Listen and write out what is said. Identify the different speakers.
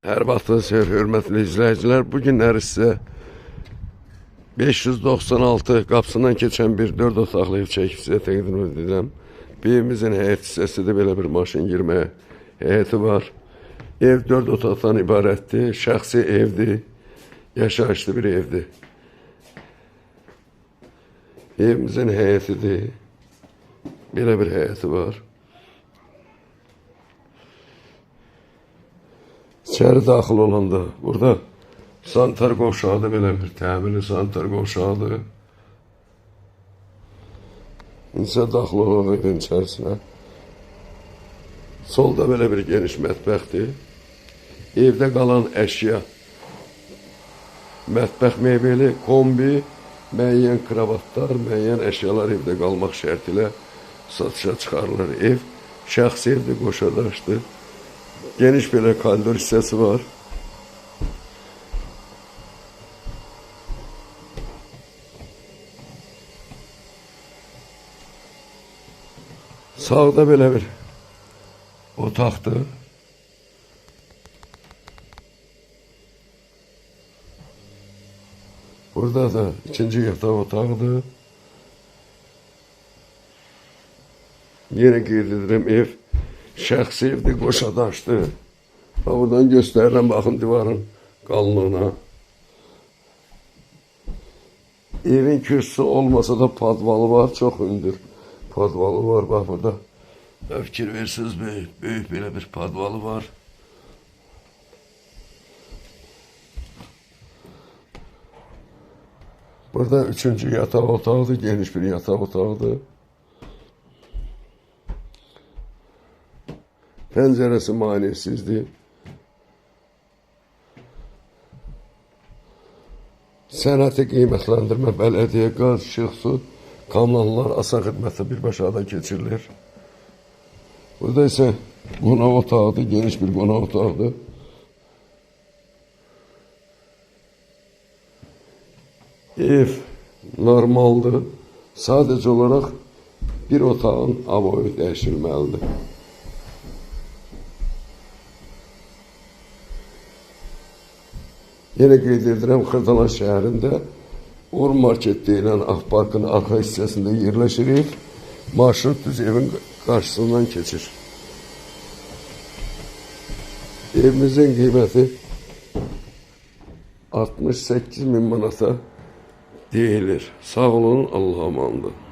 Speaker 1: Hər vaxtınız xeyir, hörmətli izləyicilər. Bu günləri sizə 596 qapısından keçən bir 4 otaqlı ev çəkib sizə təqdim edirəm. Bir evimizin həyət hissəsində belə bir maşın girməyə həyəti var. Ev 4 otaqdan ibarətdir, şəxsi evdir, yaşayışlı bir evdir. Evimizin həyətidir, belə bir həyəti var. İçəri daxil olanda burada sanitar qovşağıdır, belə bir təmirli sanitar qovşağıdır. İnsə daxil olaq evin içərisinə. Solda belə bir geniş mətbəxdir. Evdə qalan əşya, mətbəx mebeli, kombi, müəyyən kravatlar, müəyyən əşyalar evdə qalmaq şərti ilə satışa çıxarılır. Ev şəxsi evdir, qoşadaşdır. Geniş belə koridor hissəsi var. Sağda belə bir otaqdır. Burada da ikinci yataq otağıdır. Yine qeyd edirəm, ev şəxsi evdir, qoşadaşdır. Buradan göstərirəm, baxın divarın qalınlığına. Evin kürsüsü olmasa da padvalı var, çox hündür padvalı var. Bax burada fikir versiniz, böyük belə bir padvalı var. Burada üçüncü yataq otağıdır, geniş bir yataq otağıdır. Pəncərəsi maneəsizdir. Sənəti qiymətləndirmə, bələdiyyə, qaz, işıq, su, kommunallar, asan xidmətlə birbaşa da keçirilir. Burada isə qonaq otağıdır, geniş bir qonaq otağıdır. Ev normaldır. Sadəcə olaraq bir otağın avoyu dəyişilməlidir. Yine qeyd edirəm, Xırdalan şəhərində Uğur Market deyilən Akparkın arxa hissəsində yerləşir ev. Marşrut düz evin qarşısından keçir. Evimizin qiyməti 68.000 manata deyilir. Sağ olun, Allah'a emanet olun.